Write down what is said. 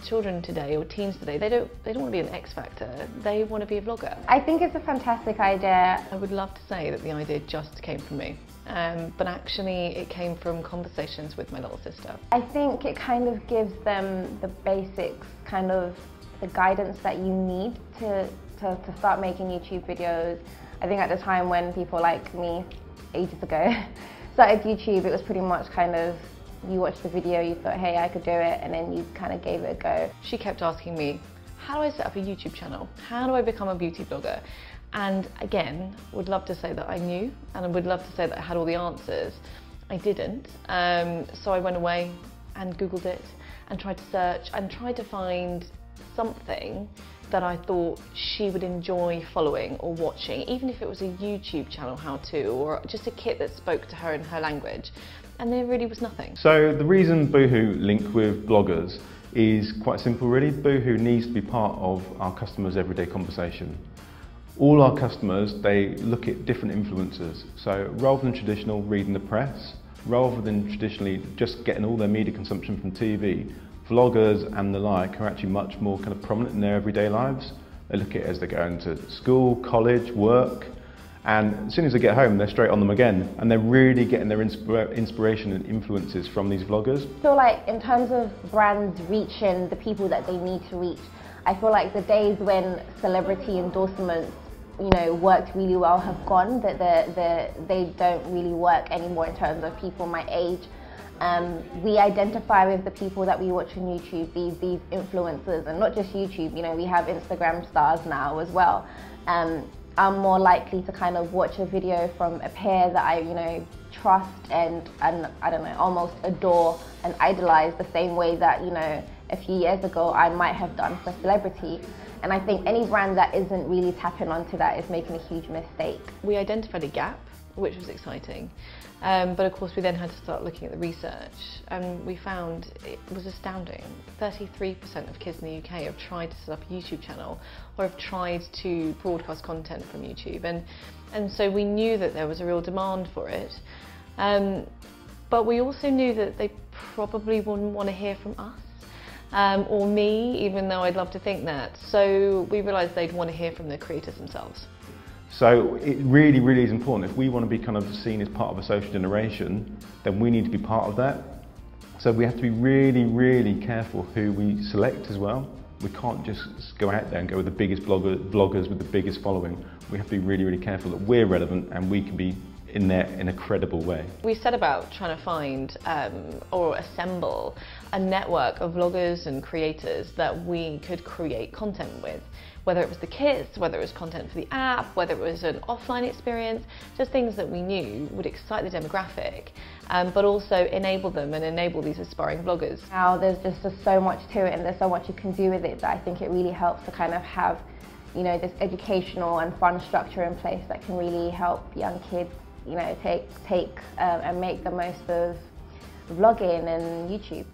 children today or teens today, they don't want to be an X Factor, they want to be a vlogger. I think it's a fantastic idea. I would love to say that the idea just came from me, but actually it came from conversations with my little sister. I think it kind of gives them the basics, kind of the guidance that you need to start making YouTube videos. I think at the time when people like me, ages ago, started YouTube, it was pretty much kind of, you watched the video, you thought, hey, I could do it, and then you kind of gave it a go. She kept asking me, how do I set up a YouTube channel? How do I become a beauty blogger? And again, would love to say that I knew, and I would love to say that I had all the answers. I didn't, so I went away and Googled it and tried to search and tried to find something that I thought she would enjoy following or watching, even if it was a YouTube channel how-to or just a kit that spoke to her in her language. And there really was nothing. So the reason Boohoo link with bloggers is quite simple really. Boohoo needs to be part of our customers' everyday conversation. All our customers, they look at different influencers. So rather than traditional reading the press, rather than traditionally just getting all their media consumption from TV, vloggers and the like are actually much more kind of prominent in their everyday lives. They look at it as they go into school, college, work, and as soon as they get home, they're straight on them again, and they're really getting their inspiration and influences from these vloggers. I feel like in terms of brands reaching the people that they need to reach, I feel like the days when celebrity endorsements, you know, worked really well have gone, that they don't really work anymore in terms of people my age. We identify with the people that we watch on YouTube, these influencers, and not just YouTube, you know, we have Instagram stars now as well. I'm more likely to kind of watch a video from a peer that I, you know, trust and I don't know, almost adore and idolize the same way that, you know, a few years ago I might have done for celebrity. And I think any brand that isn't really tapping onto that is making a huge mistake. We identified a gap, which was exciting. But of course we then had to start looking at the research, and we found it was astounding. 33% of kids in the UK have tried to set up a YouTube channel or have tried to broadcast content from YouTube, and so we knew that there was a real demand for it. But we also knew that they probably wouldn't want to hear from us or me, even though I'd love to think that. So we realised they'd want to hear from the creators themselves. So it really, really is important. If we want to be kind of seen as part of a social generation, then we need to be part of that. So we have to be really, really careful who we select as well. We can't just go out there and go with the biggest bloggers with the biggest following. We have to be really, really careful that we're relevant and we can be in there in a credible way. We set about trying to find or assemble a network of vloggers and creators that we could create content with. Whether it was the kids, whether it was content for the app, whether it was an offline experience, just things that we knew would excite the demographic, but also enable them and enable these aspiring vloggers. Now there's just so much to it, and there's so much you can do with it, that I think it really helps to kind of have, you know, this educational and fun structure in place that can really help young kids, you know, take and make the most of vlogging and YouTube.